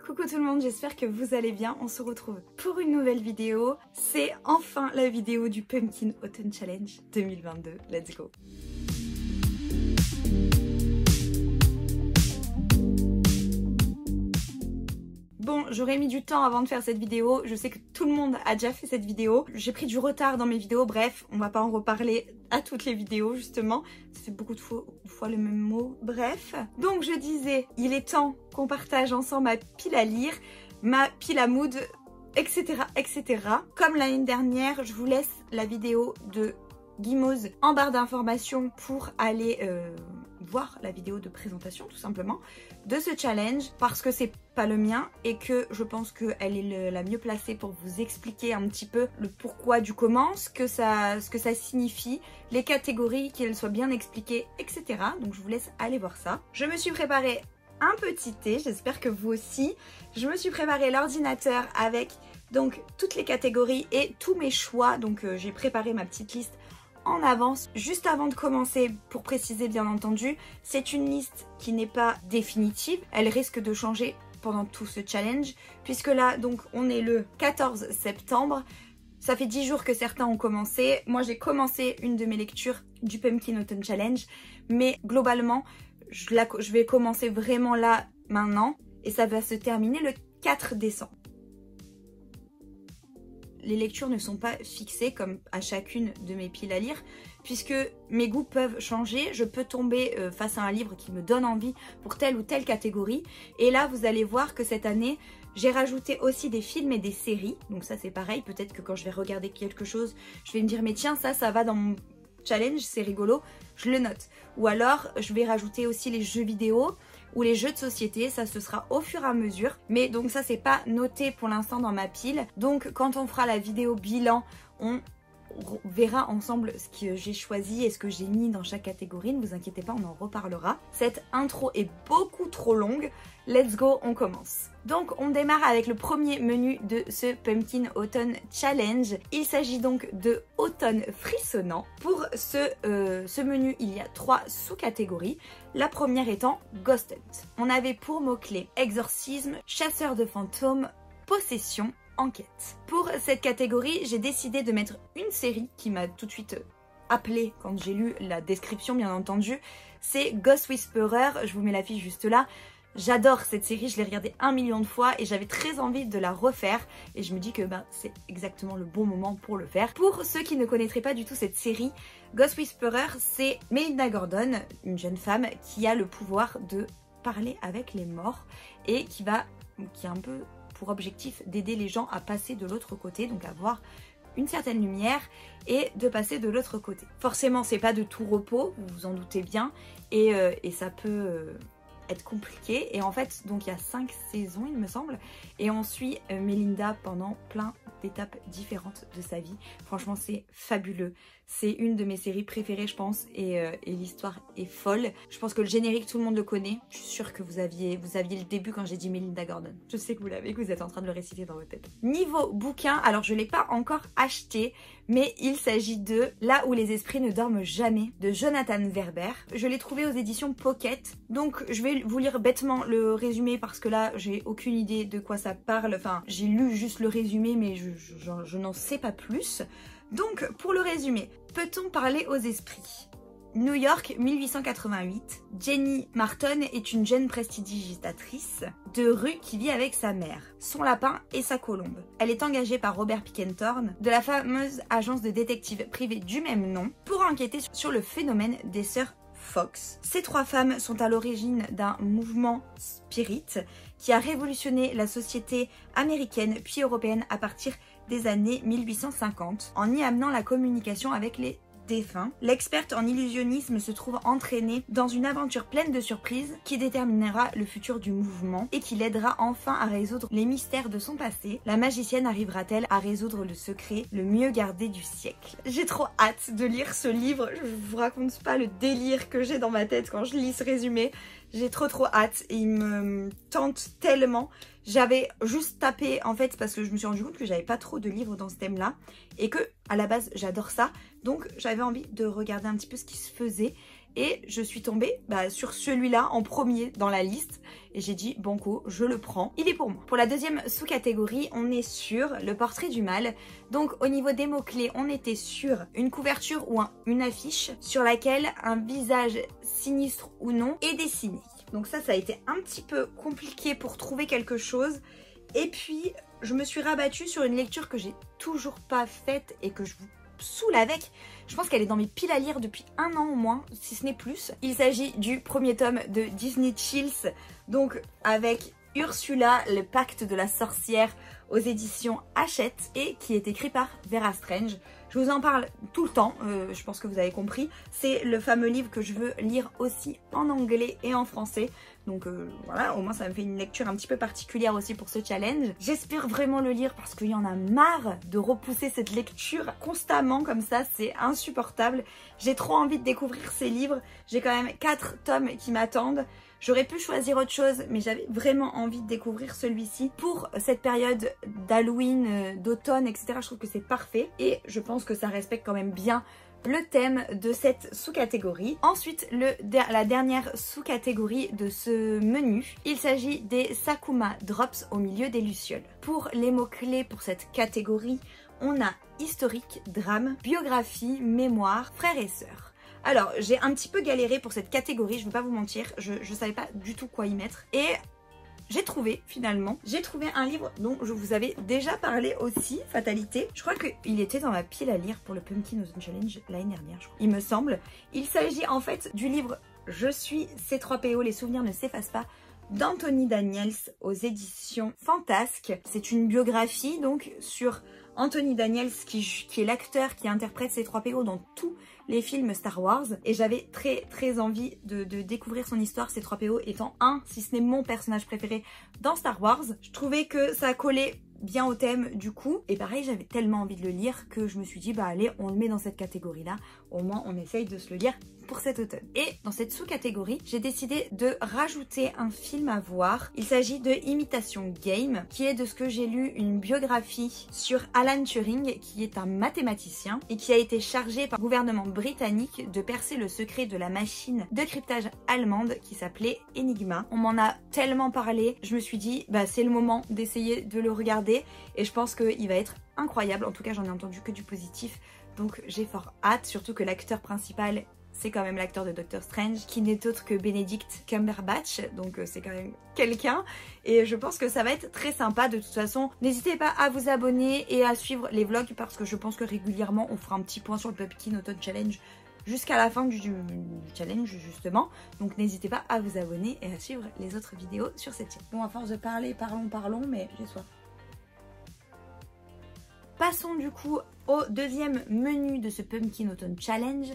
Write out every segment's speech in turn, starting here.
Coucou tout le monde, j'espère que vous allez bien. On se retrouve pour une nouvelle vidéo. C'est enfin la vidéo du Pumpkin Autumn Challenge 2022. Let's go! Bon, j'aurais mis du temps avant de faire cette vidéo. Je sais que tout le monde a déjà fait cette vidéo. J'ai pris du retard dans mes vidéos. Bref, on va pas en reparler à toutes les vidéos justement. Ça fait beaucoup de fois le même mot. Bref. Donc je disais, il est temps qu'on partage ensemble ma pile à lire, ma pile à mood, etc. etc. Comme l'année dernière, je vous laisse la vidéo de Guimauze en barre d'informations pour aller voir la vidéo de présentation tout simplement de ce challenge, parce que c'est pas le mien et que je pense qu'elle est la mieux placée pour vous expliquer un petit peu le pourquoi du comment, ce que ça signifie, les catégories, qu'elles soient bien expliquées, etc. Donc je vous laisse aller voir ça. Je me suis préparé un petit thé, j'espère que vous aussi. Je me suis préparé l'ordinateur avec donc toutes les catégories et tous mes choix. Donc j'ai préparé ma petite liste en avance. Juste avant de commencer, pour préciser bien entendu, c'est une liste qui n'est pas définitive. Elle risque de changer pendant tout ce challenge, puisque là donc on est le 14 septembre. Ça fait 10 jours que certains ont commencé. Moi j'ai commencé une de mes lectures du Pumpkin Autumn Challenge, mais globalement je vais commencer vraiment là maintenant et ça va se terminer le 4 décembre. Les lectures ne sont pas fixées comme à chacune de mes piles à lire, puisque mes goûts peuvent changer. Je peux tomber face à un livre qui me donne envie pour telle ou telle catégorie. Et là, vous allez voir que cette année, j'ai rajouté aussi des films et des séries. Donc ça, c'est pareil. Peut-être que quand je vais regarder quelque chose, je vais me dire, mais tiens, ça va dans mon challenge, c'est rigolo. Je le note. Ou alors, je vais rajouter aussi les jeux vidéo ou les jeux de société, ça ce sera au fur et à mesure. Mais donc ça c'est pas noté pour l'instant dans ma pile. Donc quand on fera la vidéo bilan, on verra ensemble ce que j'ai choisi et ce que j'ai mis dans chaque catégorie. Ne vous inquiétez pas, on en reparlera. Cette intro est beaucoup trop longue. Let's go, on commence. Donc on démarre avec le premier menu de ce Pumpkin Autumn Challenge. Il s'agit donc de Automne frissonnant. Pour ce menu, il y a 3 sous-catégories. La première étant Ghost Hunt. On avait pour mots-clés exorcisme, chasseur de fantômes, possession, enquête. Pour cette catégorie, j'ai décidé de mettre une série qui m'a tout de suite appelée quand j'ai lu la description bien entendu. C'est Ghost Whisperer, je vous mets la fiche juste là. J'adore cette série, je l'ai regardée 1 million de fois et j'avais très envie de la refaire et je me dis que c'est exactement le bon moment pour le faire. Pour ceux qui ne connaîtraient pas du tout cette série, Ghost Whisperer, c'est Melinda Gordon, une jeune femme qui a le pouvoir de parler avec les morts et qui a un peu pour objectif d'aider les gens à passer de l'autre côté, donc à voir une certaine lumière et de passer de l'autre côté. Forcément, c'est pas de tout repos, vous vous en doutez bien, et ça peut être compliqué. Et en fait, donc il y a 5 saisons, il me semble, et on suit Melinda pendant plein d'étapes différentes de sa vie. Franchement, c'est fabuleux. C'est une de mes séries préférées, je pense, et l'histoire est folle. Je pense que le générique, tout le monde le connaît. Je suis sûre que vous aviez le début quand j'ai dit Melinda Gordon. Je sais que vous l'avez, que vous êtes en train de le réciter dans votre tête. Niveau bouquin, alors je ne l'ai pas encore acheté, mais il s'agit de Là où les esprits ne dorment jamais, de Jonathan Verber. Je l'ai trouvé aux éditions Pocket, donc je vais vous lire bêtement le résumé parce que là, j'ai aucune idée de quoi ça parle. Enfin, j'ai lu juste le résumé, mais je n'en sais pas plus. Donc, pour le résumé, peut-on parler aux esprits? New York, 1888. Jenny Marton est une jeune prestidigitatrice de rue qui vit avec sa mère, son lapin et sa colombe. Elle est engagée par Robert Pickenthorne de la fameuse agence de détectives privée du même nom pour enquêter sur le phénomène des sœurs Fox. Ces 3 femmes sont à l'origine d'un mouvement spirit qui a révolutionné la société américaine puis européenne à partir des années 1850 en y amenant la communication avec les défunts. L'experte en illusionnisme se trouve entraînée dans une aventure pleine de surprises qui déterminera le futur du mouvement et qui l'aidera enfin à résoudre les mystères de son passé. La magicienne arrivera-t-elle à résoudre le secret le mieux gardé du siècle? J'ai trop hâte de lire ce livre, je vous raconte pas le délire que j'ai dans ma tête quand je lis ce résumé. J'ai trop hâte et il me tente tellement. J'avais juste tapé en fait parce que je me suis rendu compte que j'avais pas trop de livres dans ce thème là et que à la base j'adore ça, donc j'avais envie de regarder un petit peu ce qui se faisait et je suis tombée sur celui-là en premier dans la liste et j'ai dit banco, je le prends, il est pour moi. Pour la deuxième sous-catégorie, on est sur le portrait du mal. Donc au niveau des mots-clés, on était sur une couverture ou une affiche sur laquelle un visage sinistre ou non est dessiné. Donc ça a été un petit peu compliqué pour trouver quelque chose. Et puis je me suis rabattue sur une lecture que j'ai toujours pas faite et que je vous saoule avec. Je pense qu'elle est dans mes piles à lire depuis 1 an au moins, si ce n'est plus. Il s'agit du premier tome de Disney Chills, donc avec Ursula, le pacte de la sorcière aux éditions Hachette et qui est écrit par Vera Strange. Je vous en parle tout le temps, je pense que vous avez compris. C'est le fameux livre que je veux lire aussi en anglais et en français. Donc voilà, au moins ça me fait une lecture un petit peu particulière aussi pour ce challenge. J'espère vraiment le lire parce qu'il y en a marre de repousser cette lecture constamment comme ça, c'est insupportable. J'ai trop envie de découvrir ces livres. J'ai quand même 4 tomes qui m'attendent. J'aurais pu choisir autre chose, mais j'avais vraiment envie de découvrir celui-ci pour cette période d'Halloween, d'automne, etc. Je trouve que c'est parfait et je pense que ça respecte quand même bien le thème de cette sous-catégorie. Ensuite, la dernière sous-catégorie de ce menu, il s'agit des Sakuma Drops au milieu des lucioles. Pour les mots-clés pour cette catégorie, on a historique, drame, biographie, mémoire, frères et sœurs. Alors, j'ai un petit peu galéré pour cette catégorie, je ne vais pas vous mentir, je savais pas du tout quoi y mettre. Et j'ai trouvé finalement, un livre dont je vous avais déjà parlé aussi, Fatalité. Je crois qu'il était dans ma pile à lire pour le Pumpkin Autumn Challenge l'année dernière, je crois. Il me semble. Il s'agit en fait du livre Je suis C3PO, les souvenirs ne s'effacent pas, d'Anthony Daniels aux éditions Fantasque. C'est une biographie donc sur Anthony Daniels qui est l'acteur qui interprète C3PO dans tous les films Star Wars et j'avais très envie de découvrir son histoire, C3PO étant si ce n'est mon personnage préféré dans Star Wars. Je trouvais que ça collait bien au thème du coup et pareil j'avais tellement envie de le lire que je me suis dit allez on le met dans cette catégorie là, au moins on essaye de se le lire pour cet automne. Et dans cette sous-catégorie j'ai décidé de rajouter un film à voir. Il s'agit de Imitation Game qui est, de ce que j'ai lu, une biographie sur Alan Turing qui est un mathématicien et qui a été chargé par le gouvernement britannique de percer le secret de la machine de cryptage allemande qui s'appelait Enigma. On m'en a tellement parlé, je me suis dit c'est le moment d'essayer de le regarder et je pense qu'il va être incroyable. En tout cas j'en ai entendu que du positif donc j'ai fort hâte, surtout que l'acteur principal c'est quand même l'acteur de Doctor Strange qui n'est autre que Benedict Cumberbatch, donc c'est quand même quelqu'un et je pense que ça va être très sympa. De toute façon n'hésitez pas à vous abonner et à suivre les vlogs parce que je pense que régulièrement on fera un petit point sur le Pumpkin Autumn Challenge jusqu'à la fin du challenge justement, donc n'hésitez pas à vous abonner et à suivre les autres vidéos sur cette chaîne. Bon, à force de parler, parlons, mais j'ai soif. Passons du coup au deuxième menu de ce Pumpkin Autumn Challenge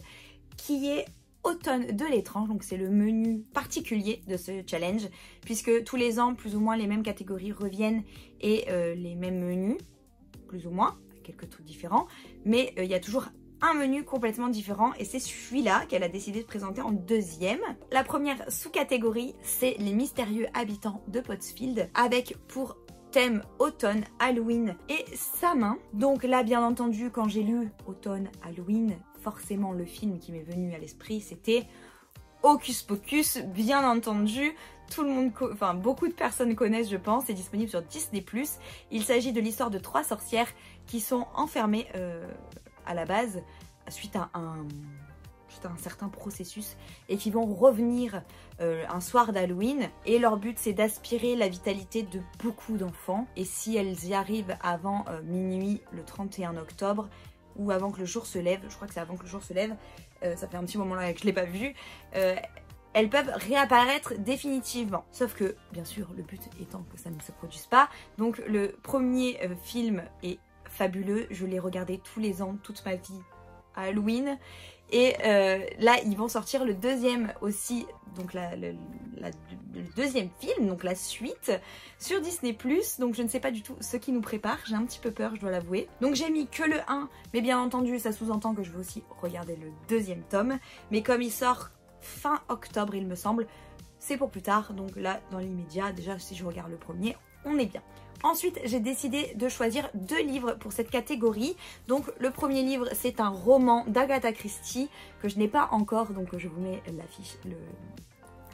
qui est Automne de l'étrange. Donc c'est le menu particulier de ce challenge puisque tous les ans plus ou moins les mêmes catégories reviennent et les mêmes menus plus ou moins, quelques trucs différents, mais il y a toujours un menu complètement différent et c'est celui-là qu'elle a décidé de présenter en deuxième. La première sous-catégorie c'est les mystérieux habitants de Pottsfield avec pour thème automne, Halloween et Samin. Donc là bien entendu quand j'ai lu automne, Halloween, forcément le film qui m'est venu à l'esprit c'était Hocus Pocus, bien entendu. Tout le monde, beaucoup de personnes connaissent je pense, c'est disponible sur Disney+. Il s'agit de l'histoire de 3 sorcières qui sont enfermées à la base suite à un certain processus et qui vont revenir un soir d'Halloween et leur but c'est d'aspirer la vitalité de beaucoup d'enfants et si elles y arrivent avant minuit le 31 octobre ou avant que le jour se lève, je crois que c'est avant que le jour se lève, ça fait un petit moment là que je l'ai pas vu, elles peuvent réapparaître définitivement. Sauf que bien sûr le but étant que ça ne se produise pas, donc le premier film est fabuleux, je l'ai regardé tous les ans, toute ma vie à Halloween. Et là, ils vont sortir le deuxième aussi, donc le deuxième film, donc la suite, sur Disney+. Donc je ne sais pas du tout ce qui nous prépare, j'ai un petit peu peur, je dois l'avouer. Donc j'ai mis que le 1, mais bien entendu, ça sous-entend que je vais aussi regarder le deuxième tome. Mais comme il sort fin octobre, il me semble, c'est pour plus tard. Donc là, dans l'immédiat, déjà, si je regarde le premier, on est bien. Ensuite, j'ai décidé de choisir 2 livres pour cette catégorie. Donc le premier livre, c'est un roman d'Agatha Christie que je n'ai pas encore, donc je vous mets l'affiche, la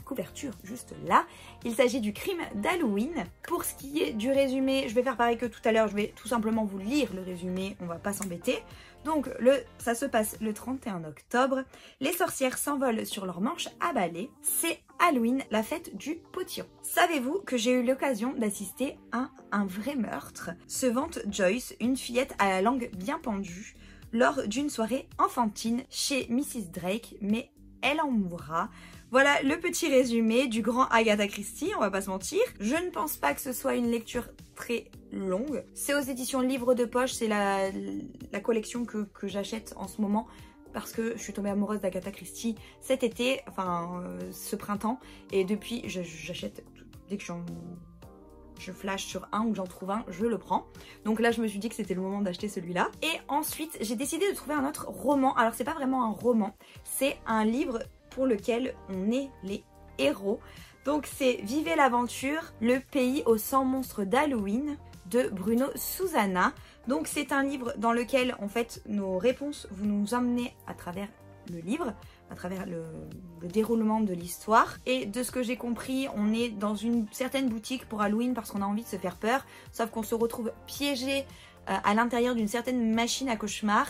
couverture juste là. Il s'agit du Crime d'Halloween. Pour ce qui est du résumé, je vais faire pareil que tout à l'heure, je vais tout simplement vous lire le résumé, on va pas s'embêter. Donc ça se passe le 31 octobre, les sorcières s'envolent sur leurs manches à balai, c'est Halloween, la fête du potiron. Savez-vous que j'ai eu l'occasion d'assister à un vrai meurtre? Se vante Joyce, une fillette à la langue bien pendue, lors d'une soirée enfantine chez Mrs. Drake, mais elle en mourra. Voilà le petit résumé du grand Agatha Christie, on va pas se mentir. Je ne pense pas que ce soit une lecture très longue. C'est aux éditions Livre de Poche, c'est la collection que j'achète en ce moment parce que je suis tombée amoureuse d'Agatha Christie cet été, enfin ce printemps, et depuis j'achète dès que je flash sur un ou j'en trouve un, je le prends. Donc là je me suis dit que c'était le moment d'acheter celui-là. Et ensuite j'ai décidé de trouver un autre roman. Alors c'est pas vraiment un roman, c'est un livre pour lequel on est les héros. Donc c'est Vivez l'aventure, le pays aux 100 monstres d'Halloween de Bruno Susana. Donc c'est un livre dans lequel en fait nos réponses vous nous emmenez à travers le livre, à travers le déroulement de l'histoire. Et de ce que j'ai compris, on est dans une certaine boutique pour Halloween parce qu'on a envie de se faire peur, sauf qu'on se retrouve piégé à l'intérieur d'une certaine machine à cauchemar.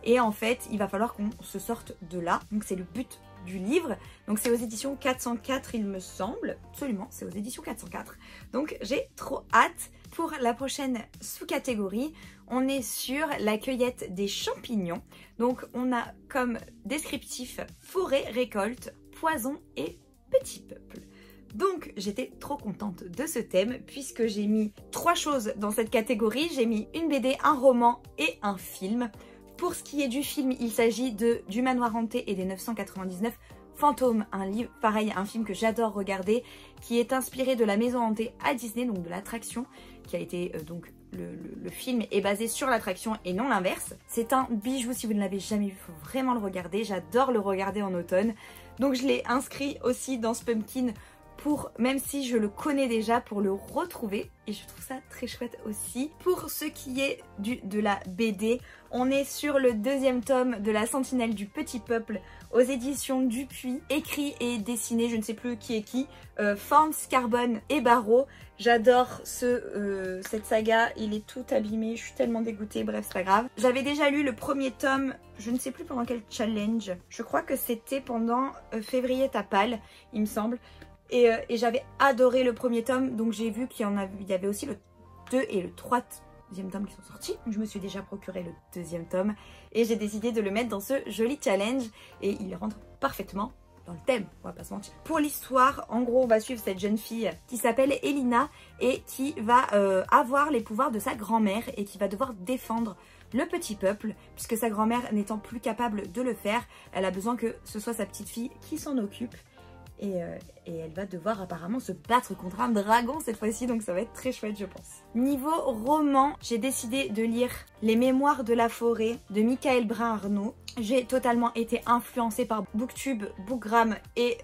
Et en fait, il va falloir qu'on se sorte de là. Donc c'est le but du livre. Donc c'est aux éditions 404 il me semble. Absolument, c'est aux éditions 404. Donc j'ai trop hâte. Pour la prochaine sous-catégorie, on est sur la cueillette des champignons. Donc on a comme descriptif forêt, récolte, poison et petit peuple. Donc j'étais trop contente de ce thème puisque j'ai mis 3 choses dans cette catégorie. J'ai mis une BD, un roman et un film. Pour ce qui est du film, il s'agit du Manoir hanté et des 999 fantômes, un livre, pareil, un film que j'adore regarder, qui est inspiré de la maison hantée à Disney, donc de l'attraction, qui a été donc le film est basé sur l'attraction et non l'inverse. C'est un bijou, si vous ne l'avez jamais vu, il faut vraiment le regarder. J'adore le regarder en automne. Donc je l'ai inscrit aussi dans ce pumpkin pour, même si je le connais déjà, pour le retrouver. Et je trouve ça très chouette aussi. Pour ce qui est de la BD, on est sur le 2e tome de La Sentinelle du Petit Peuple aux éditions Dupuis, écrit et dessiné, je ne sais plus qui est qui, Fantz, Carbone et Barreau. J'adore cette saga, il est tout abîmé, je suis tellement dégoûtée, bref c'est pas grave. J'avais déjà lu le 1er tome, je ne sais plus pendant quel challenge, je crois que c'était pendant Février Tapal, il me semble. Et j'avais adoré le 1er tome, donc j'ai vu qu'il y avait aussi le 2 et le 3e tome qui sont sortis. Je me suis déjà procuré le 2e tome et j'ai décidé de le mettre dans ce joli challenge et il rentre parfaitement dans le thème, on va pas se mentir. Pour l'histoire, en gros on va suivre cette jeune fille qui s'appelle Elina et qui va avoir les pouvoirs de sa grand-mère et qui va devoir défendre le petit peuple, puisque sa grand-mère n'étant plus capable de le faire, elle a besoin que ce soit sa petite fille qui s'en occupe. Et elle va devoir apparemment se battre contre un dragon cette fois-ci, donc ça va être très chouette je pense. Niveau roman, j'ai décidé de lire Les Mémoires de la Forêt de Michael Brun-Arnaud. J'ai totalement été influencée par Booktube, Bookgram et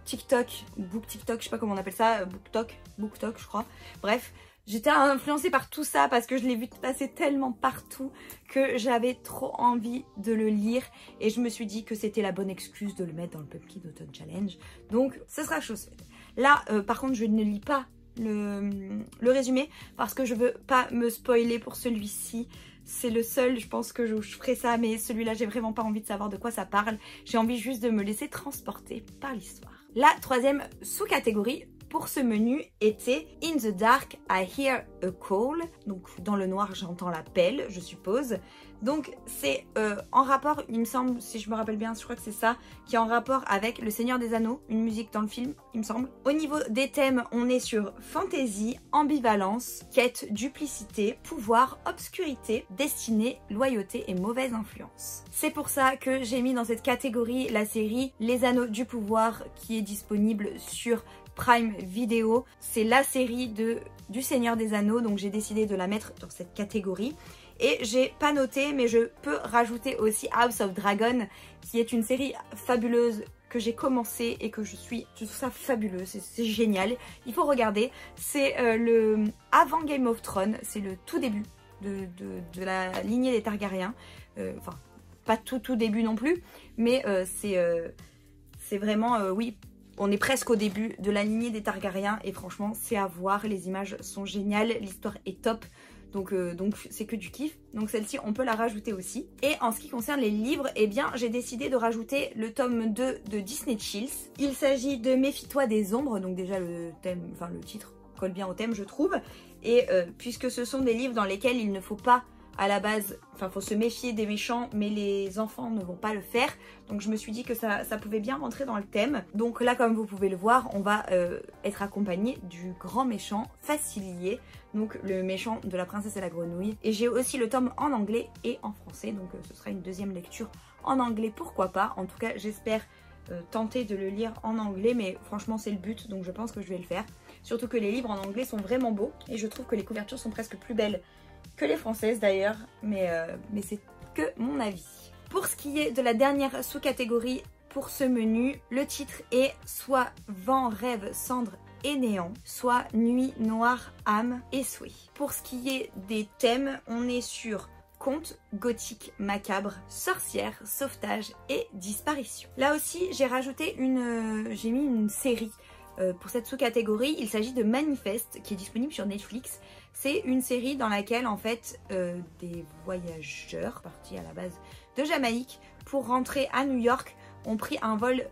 TikTok, BookTikTok, je sais pas comment on appelle ça, BookTok je crois. Bref, j'étais influencée par tout ça parce que je l'ai vu passer tellement partout que j'avais trop envie de le lire et je me suis dit que c'était la bonne excuse de le mettre dans le Pumpkin Autumn Challenge. Donc ce sera chose faite. Là par contre je ne lis pas le résumé parce que je veux pas me spoiler pour celui-ci. C'est le seul, je pense que je ferai ça, mais celui-là j'ai vraiment pas envie de savoir de quoi ça parle. J'ai envie juste de me laisser transporter par l'histoire. La 3e sous-catégorie pour ce menu était In the Dark, I Hear a Call. Donc dans le noir j'entends l'appel, je suppose. Donc c'est en rapport, il me semble, si je me rappelle bien, je crois que c'est ça, qui est en rapport avec Le Seigneur des Anneaux, une musique dans le film, il me semble. Au niveau des thèmes, on est sur fantaisie, ambivalence, quête, duplicité, pouvoir, obscurité, destinée, loyauté et mauvaise influence. C'est pour ça que j'ai mis dans cette catégorie la série Les Anneaux du Pouvoir qui est disponible sur Prime Video. C'est la série du Seigneur des Anneaux, donc j'ai décidé de la mettre dans cette catégorie. Et j'ai pas noté, mais je peux rajouter aussi House of Dragon, qui est une série fabuleuse que j'ai commencé et que je trouve ça fabuleux, c'est génial, il faut regarder. C'est le avant Game of Thrones, c'est le tout début de la lignée des Targaryens, enfin pas tout début non plus, mais c'est vraiment, oui, on est presque au début de la lignée des Targaryens et franchement c'est à voir, les images sont géniales, l'histoire est top. Donc c'est que du kiff. Donc celle-ci on peut la rajouter aussi. Et en ce qui concerne les livres, eh bien j'ai décidé de rajouter le tome 2 de Disney Chills. Il s'agit de Méfie-toi des ombres. Donc déjà le thème, enfin le titre colle bien au thème je trouve. Et puisque ce sont des livres dans lesquels il ne faut pas à la base, enfin faut se méfier des méchants mais les enfants ne vont pas le faire, donc je me suis dit que ça pouvait bien rentrer dans le thème. Donc là comme vous pouvez le voir, on va être accompagné du grand méchant Facilier, donc le méchant de La Princesse et la Grenouille. Et j'ai aussi le tome en anglais et en français, donc ce sera une deuxième lecture en anglais, pourquoi pas. En tout cas j'espère tenter de le lire en anglais, mais franchement c'est le but, donc je pense que je vais le faire. Surtout que les livres en anglais sont vraiment beaux et je trouve que les couvertures sont presque plus belles que les françaises d'ailleurs, mais c'est que mon avis. Pour ce qui est de la dernière sous-catégorie pour ce menu, le titre est soit Vent, rêve, cendre et néant, soit Nuit, noire, âme et souhait. Pour ce qui est des thèmes, on est sur conte, gothique, macabre, sorcière, sauvetage et disparition. Là aussi j'ai rajouté j'ai mis une série pour cette sous-catégorie. Il s'agit de Manifeste qui est disponible sur Netflix. C'est une série dans laquelle en fait des voyageurs partis à la base de Jamaïque pour rentrer à New York ont pris un vol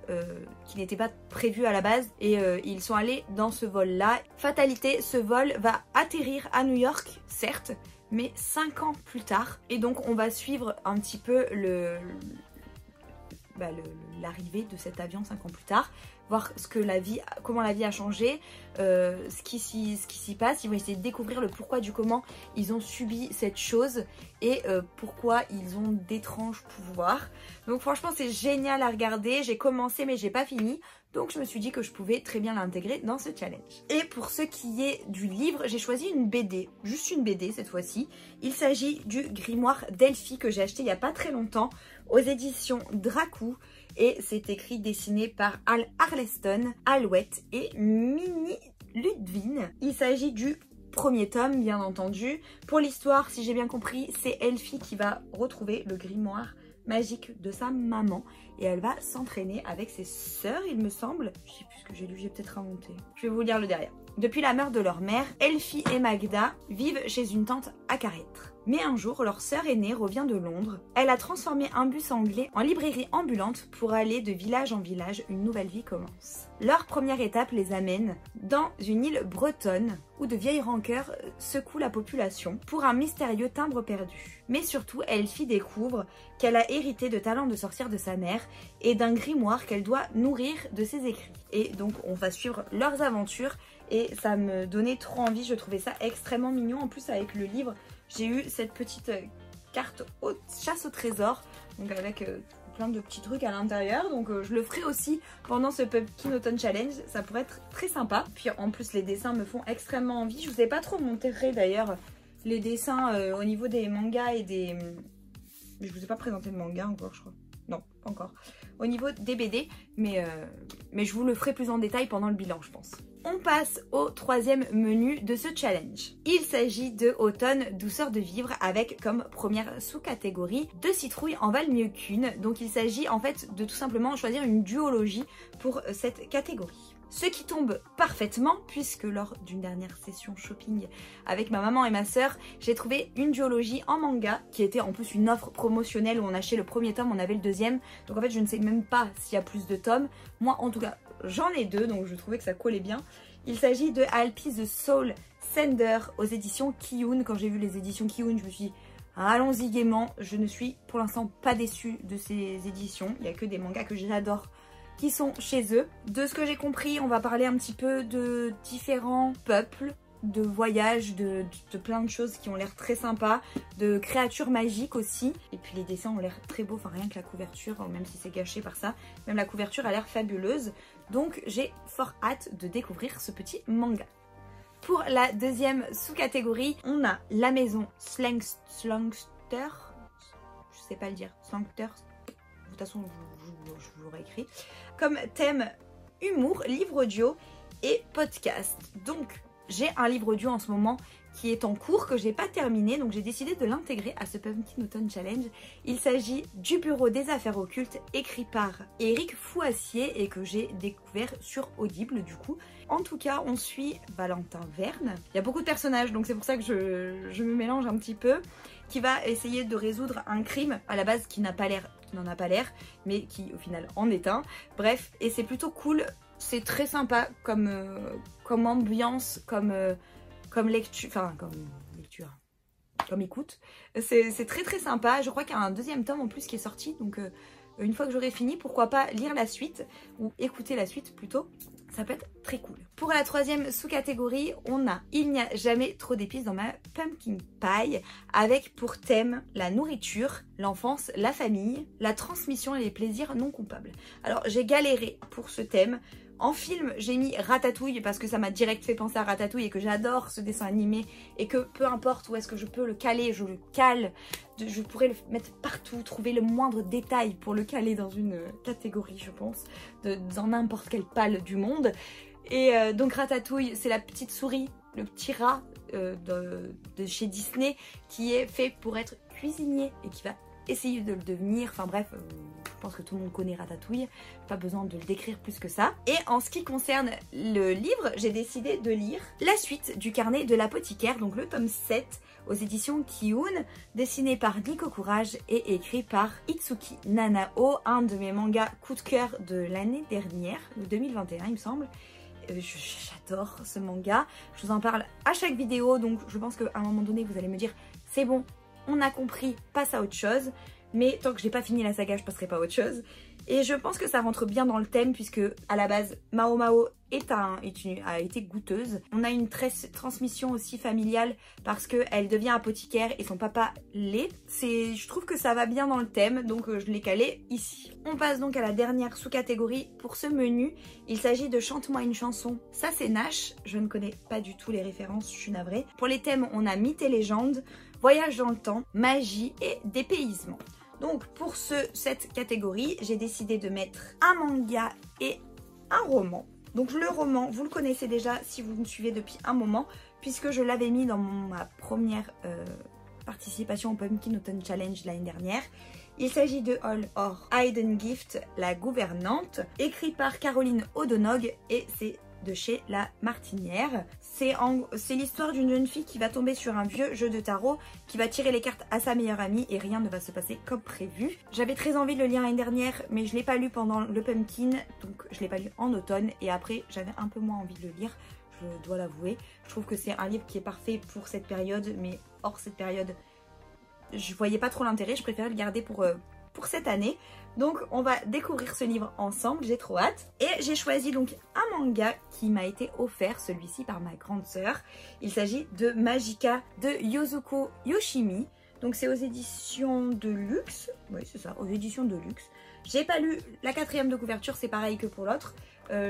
qui n'était pas prévu à la base et ils sont allés dans ce vol là. Fatalité, ce vol va atterrir à New York certes, mais 5 ans plus tard, et donc on va suivre un petit peu l'arrivée de cet avion 5 ans plus tard, voir comment la vie a changé, ce qui s'y passe. Ils vont essayer de découvrir le pourquoi du comment ils ont subi cette chose et pourquoi ils ont d'étranges pouvoirs. Donc franchement c'est génial à regarder, j'ai commencé mais j'ai pas fini, donc je me suis dit que je pouvais très bien l'intégrer dans ce challenge. Et pour ce qui est du livre, j'ai choisi une BD, juste une BD cette fois-ci. Il s'agit du grimoire d'Elphie que j'ai acheté il y a pas très longtemps aux éditions Dracou. Et c'est écrit, dessiné par Al Arleston, Alouette et Mini Ludwin. Il s'agit du premier tome, bien entendu. Pour l'histoire, si j'ai bien compris, c'est Elphie qui va retrouver le grimoire magique de sa maman. Et elle va s'entraîner avec ses sœurs, il me semble. Je sais plus ce que j'ai lu, j'ai peut-être inventé. Je vais vous lire le derrière. Depuis la mort de leur mère, Elphie et Magda vivent chez une tante à Carêtre. Mais un jour, leur sœur aînée revient de Londres. Elle a transformé un bus anglais en librairie ambulante pour aller de village en village, une nouvelle vie commence. Leur première étape les amène dans une île bretonne où de vieilles rancœurs secouent la population pour un mystérieux timbre perdu. Mais surtout, Elphie découvre qu'elle a hérité de talents de sorcière de sa mère et d'un grimoire qu'elle doit nourrir de ses écrits. Et donc on va suivre leurs aventures et ça me donnait trop envie, je trouvais ça extrêmement mignon. En plus avec le livre, j'ai eu cette petite carte chasse au trésor, donc avec plein de petits trucs à l'intérieur. Donc je le ferai aussi pendant ce Pumpkin Autumn Challenge, ça pourrait être très sympa. Puis en plus les dessins me font extrêmement envie. Je vous ai pas trop montré d'ailleurs les dessins au niveau des mangas et des... Je vous ai pas présenté de manga encore je crois. Non, pas encore. Au niveau des BD, mais je vous le ferai plus en détail pendant le bilan je pense. On passe au troisième menu de ce challenge. Il s'agit de Automne, douceur de vivre avec comme première sous-catégorie 2 citrouilles en valent mieux qu'une. Donc il s'agit en fait de tout simplement choisir une duologie pour cette catégorie. Ce qui tombe parfaitement puisque lors d'une dernière session shopping avec ma maman et ma soeur, j'ai trouvé une duologie en manga qui était en plus une offre promotionnelle où on achetait le premier tome, on avait le deuxième. Donc en fait je ne sais même pas s'il y a plus de tomes. Moi en tout cas j'en ai 2 donc je trouvais que ça collait bien. Il s'agit de Alpi the Soul Sender aux éditions Kiyun. Quand j'ai vu les éditions Kiyun je me suis dit allons-y gaiement. Je ne suis pour l'instant pas déçue de ces éditions. Il n'y a que des mangas que j'adore qui sont chez eux. De ce que j'ai compris, on va parler un petit peu de différents peuples, de voyages, de plein de choses qui ont l'air très sympas, de créatures magiques aussi. Et puis les dessins ont l'air très beaux, enfin rien que la couverture, même si c'est gâché par ça, même la couverture a l'air fabuleuse. Donc j'ai fort hâte de découvrir ce petit manga. Pour la deuxième sous-catégorie, on a la maison Slangster, je sais pas le dire, Slangster, vous façon je vous l'aurai écrit. Comme thème humour, livre audio et podcast. Donc j'ai un livre audio en ce moment qui est en cours, que j'ai pas terminé, donc j'ai décidé de l'intégrer à ce Pumpkin Autumn Challenge. Il s'agit du Bureau des affaires occultes, écrit par Éric Fouassier et que j'ai découvert sur Audible du coup. En tout cas, on suit Valentin Verne. Il y a beaucoup de personnages, donc c'est pour ça que je me mélange un petit peu, qui va essayer de résoudre un crime à la base qui n'en a pas l'air, mais qui au final en est un. Bref, et c'est plutôt cool, c'est très sympa comme ambiance, comme lecture, comme écoute. C'est très sympa. Je crois qu'il y a un deuxième tome en plus qui est sorti, donc une fois que j'aurai fini, pourquoi pas lire la suite, ou écouter la suite plutôt. Ça peut être très cool. Pour la troisième sous-catégorie, on a Il n'y a jamais trop d'épices dans ma pumpkin pie, avec pour thème la nourriture, l'enfance, la famille, la transmission et les plaisirs non coupables. Alors j'ai galéré pour ce thème. En film, j'ai mis Ratatouille parce que ça m'a direct fait penser à Ratatouille et que j'adore ce dessin animé et que peu importe où est-ce que je peux le caler, je le cale. Je pourrais le mettre partout, trouver le moindre détail pour le caler dans une catégorie, je pense, dans n'importe quelle palle du monde. Et donc Ratatouille, c'est la petite souris, le petit rat de chez Disney qui est fait pour être cuisinier et qui va essayer de le devenir. Enfin bref, je pense que tout le monde connaît Ratatouille, pas besoin de le décrire plus que ça. Et en ce qui concerne le livre, j'ai décidé de lire la suite du carnet de l'apothicaire, donc le tome 7 aux éditions Kiun, dessiné par Nico Courage et écrit par Itsuki Nanao, un de mes mangas coup de cœur de l'année dernière, 2021 il me semble. J'adore ce manga, je vous en parle à chaque vidéo, donc je pense qu'à un moment donné vous allez me dire c'est bon, on a compris, passe à autre chose. Mais tant que j'ai pas fini la saga, je passerai pas à autre chose. Et je pense que ça rentre bien dans le thème puisque à la base, Mao Mao a été goûteuse. On a une transmission aussi familiale parce qu'elle devient apothicaire et son papa l'est. Je trouve que ça va bien dans le thème, donc je l'ai calé ici. On passe donc à la dernière sous-catégorie pour ce menu. Il s'agit de Chante-moi une chanson. Ça c'est Nash, je ne connais pas du tout les références, je suis navrée. Pour les thèmes, on a mythes et légendes, voyage dans le temps, magie et dépaysement. Donc pour cette catégorie, j'ai décidé de mettre un manga et un roman. Donc le roman, vous le connaissez déjà si vous me suivez depuis un moment, puisque je l'avais mis dans ma première participation au Pumpkin Autumn Challenge l'année dernière. Il s'agit de All or Hidden Gift, la gouvernante, écrit par Caroline O'Donoghue et c'est de chez La Martinière. C'est l'histoire d'une jeune fille qui va tomber sur un vieux jeu de tarot, qui va tirer les cartes à sa meilleure amie et rien ne va se passer comme prévu. J'avais très envie de le lire l'année dernière, mais je ne l'ai pas lu pendant le Pumpkin, donc je ne l'ai pas lu en automne et après j'avais un peu moins envie de le lire, je dois l'avouer. Je trouve que c'est un livre qui est parfait pour cette période, mais hors cette période, je voyais pas trop l'intérêt, je préférais le garder pour cette année. Donc on va découvrir ce livre ensemble, j'ai trop hâte. Et j'ai choisi donc un manga qui m'a été offert, celui-ci par ma grande sœur. Il s'agit de Magica de Yozuko Yoshimi. Donc c'est aux éditions de Luxe, oui c'est ça, aux éditions de Luxe. J'ai pas lu la 4e de couverture, c'est pareil que pour l'autre.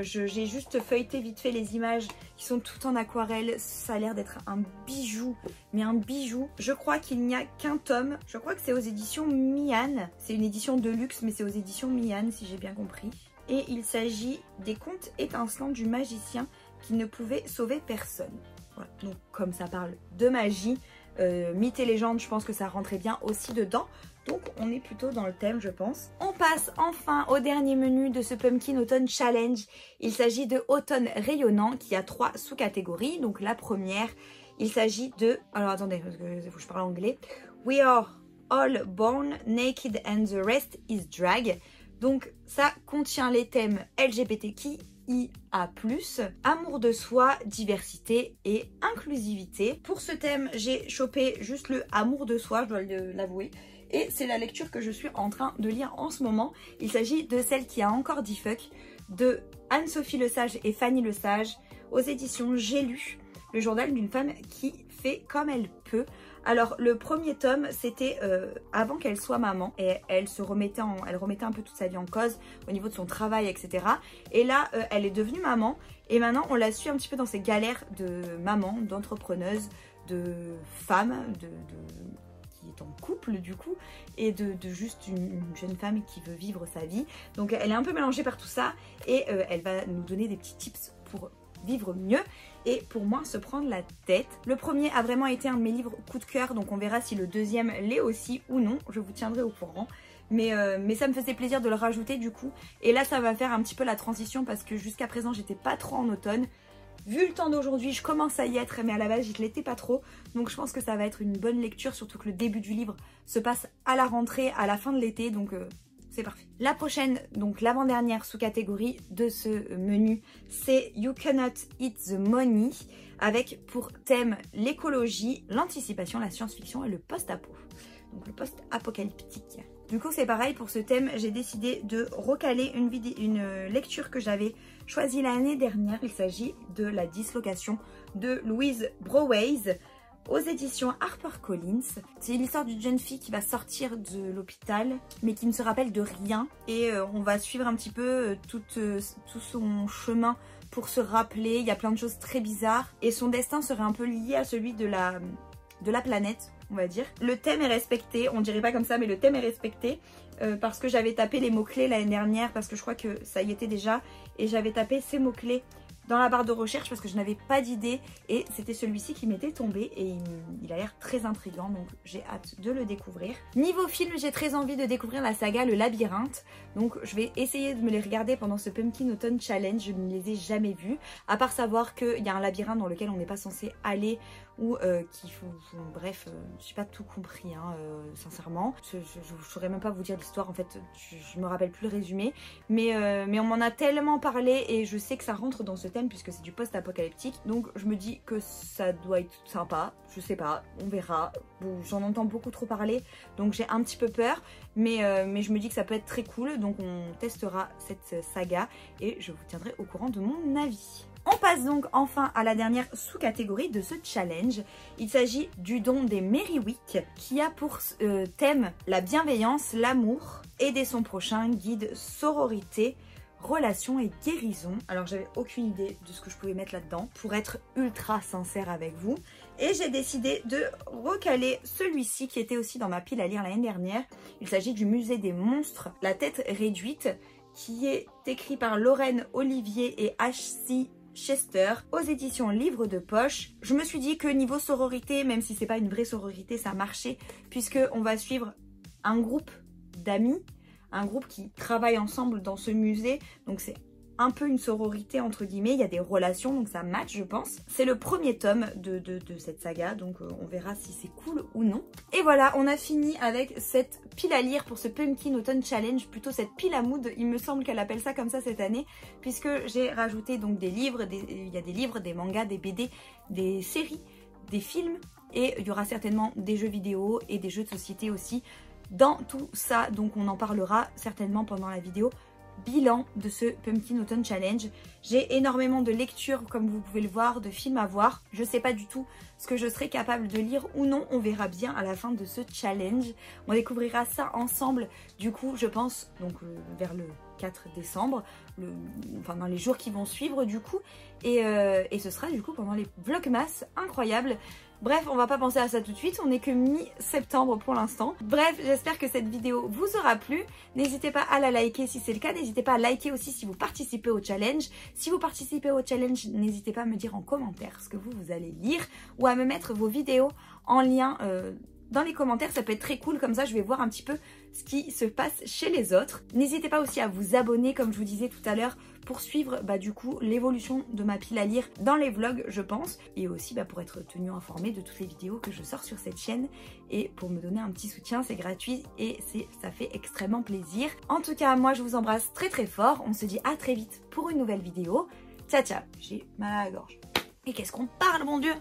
J'ai juste feuilleté vite fait les images qui sont toutes en aquarelle. Ça a l'air d'être un bijou, mais un bijou. Je crois qu'il n'y a qu'un tome. Je crois que c'est aux éditions Mian. C'est une édition de luxe, mais c'est aux éditions Mian si j'ai bien compris. Et il s'agit des contes étincelants du magicien qui ne pouvait sauver personne. Voilà. Donc comme ça parle de magie, mythes et légendes, je pense que ça rentrait bien aussi dedans. Donc on est plutôt dans le thème je pense. On passe enfin au dernier menu de ce Pumpkin Autumn Challenge. Il s'agit de Automne rayonnant qui a 3 sous-catégories. Donc la première, il s'agit de... Alors attendez, parce que faut que je parle anglais. We are all born naked and the rest is drag. Donc ça contient les thèmes LGBTQIA+, amour de soi, diversité et inclusivité. Pour ce thème, j'ai chopé juste le amour de soi, je dois l'avouer. Et c'est la lecture que je suis en train de lire en ce moment. Il s'agit de Celle qui a encore dit fuck, de Anne-Sophie Lesage et Fanny Lesage, aux éditions J'ai lu, le journal d'une femme qui fait comme elle peut. Alors le premier tome, c'était avant qu'elle soit maman, et elle remettait un peu toute sa vie en cause au niveau de son travail, etc. Et là, elle est devenue maman, et maintenant on la suit un petit peu dans ses galères de maman, d'entrepreneuse, de femme, est en couple du coup, et de juste une jeune femme qui veut vivre sa vie. Donc elle est un peu mélangée par tout ça, et elle va nous donner des petits tips pour vivre mieux et pour moins se prendre la tête. Le premier a vraiment été un de mes livres coup de cœur, donc on verra si le deuxième l'est aussi ou non, je vous tiendrai au courant. Mais ça me faisait plaisir de le rajouter du coup, et là ça va faire un petit peu la transition parce que jusqu'à présent j'étais pas trop en automne. Vu le temps d'aujourd'hui, je commence à y être, mais à la base, je ne l'étais pas trop. Donc je pense que ça va être une bonne lecture, surtout que le début du livre se passe à la rentrée, à la fin de l'été, donc c'est parfait. La prochaine, donc l'avant-dernière sous-catégorie de ce menu, c'est You Cannot Eat the Money, avec pour thème l'écologie, l'anticipation, la science-fiction et le post-apo. Donc le post-apocalyptique. Du coup c'est pareil pour ce thème, j'ai décidé de recaler une lecture que j'avais choisie l'année dernière. Il s'agit de La dislocation de Louise Braoways aux éditions HarperCollins. C'est l'histoire d'une jeune fille qui va sortir de l'hôpital mais qui ne se rappelle de rien, et on va suivre un petit peu tout son chemin pour se rappeler. Il y a plein de choses très bizarres et son destin serait un peu lié à celui de la planète, on va dire. Le thème est respecté, on dirait pas comme ça mais le thème est respecté parce que j'avais tapé les mots-clés l'année dernière, parce que je crois que ça y était déjà, et j'avais tapé ces mots-clés dans la barre de recherche parce que je n'avais pas d'idée, et c'était celui-ci qui m'était tombé et il a l'air très intriguant, donc j'ai hâte de le découvrir. Niveau film, j'ai très envie de découvrir la saga Le Labyrinthe, donc je vais essayer de me les regarder pendant ce Pumpkin Autumn Challenge. Je ne les ai jamais vus, à part savoir qu'il y a un labyrinthe dans lequel on n'est pas censé aller, ou qu'il faut... Bref, je n'ai pas tout compris, hein, sincèrement. Je ne saurais même pas vous dire l'histoire, en fait, je me rappelle plus le résumé. Mais on m'en a tellement parlé, et je sais que ça rentre dans ce thème puisque c'est du post-apocalyptique. Donc je me dis que ça doit être sympa, je sais pas, on verra. Bon, j'en entends beaucoup trop parler, donc j'ai un petit peu peur. Mais je me dis que ça peut être très cool, donc on testera cette saga et je vous tiendrai au courant de mon avis. On passe donc enfin à la dernière sous-catégorie de ce challenge. Il s'agit du don des Merryweek, qui a pour thème la bienveillance, l'amour, aider son prochain, guide, sororité, relation et guérison. Alors j'avais aucune idée de ce que je pouvais mettre là-dedans, pour être ultra sincère avec vous. Et j'ai décidé de recaler celui-ci qui était aussi dans ma pile à lire l'année dernière. Il s'agit du Musée des monstres, la tête réduite, qui est écrit par Lorraine Olivier et H.C. Chester aux éditions Livre de Poche. Je me suis dit que niveau sororité, même si c'est pas une vraie sororité, ça marchait, puisque on va suivre un groupe d'amis, un groupe qui travaille ensemble dans ce musée, donc c'est un peu une sororité entre guillemets, il y a des relations, donc ça match je pense. C'est le premier tome de cette saga, donc on verra si c'est cool ou non. Et voilà, on a fini avec cette pile à lire pour ce Pumpkin Autumn Challenge, plutôt cette pile à mood, il me semble qu'elle appelle ça comme ça cette année, puisque j'ai rajouté donc des livres, il y a des livres, des mangas, des BD, des séries, des films, et il y aura certainement des jeux vidéo et des jeux de société aussi dans tout ça, donc on en parlera certainement pendant la vidéo bilan de ce Pumpkin Autumn Challenge. J'ai énormément de lectures, comme vous pouvez le voir, de films à voir. Je sais pas du tout ce que je serai capable de lire ou non, on verra bien à la fin de ce challenge. On découvrira ça ensemble, du coup je pense, donc vers le 4 décembre, enfin dans les jours qui vont suivre du coup, et ce sera du coup pendant les Vlogmas incroyables. Bref, on va pas penser à ça tout de suite, on n'est que mi-septembre pour l'instant. Bref, j'espère que cette vidéo vous aura plu. N'hésitez pas à la liker si c'est le cas, n'hésitez pas à liker aussi si vous participez au challenge. Si vous participez au challenge, n'hésitez pas à me dire en commentaire ce que vous allez lire, ou à me mettre vos vidéos en lien dans les commentaires, ça peut être très cool, comme ça je vais voir un petit peu ce qui se passe chez les autres. N'hésitez pas aussi à vous abonner, comme je vous disais tout à l'heure, pour suivre du coup l'évolution de ma pile à lire dans les vlogs je pense, et aussi pour être tenu informé de toutes les vidéos que je sors sur cette chaîne, et pour me donner un petit soutien, c'est gratuit et ça fait extrêmement plaisir. En tout cas, moi je vous embrasse très très fort, on se dit à très vite pour une nouvelle vidéo. Ciao ciao, j'ai mal à la gorge. Et qu'est-ce qu'on parle mon Dieu!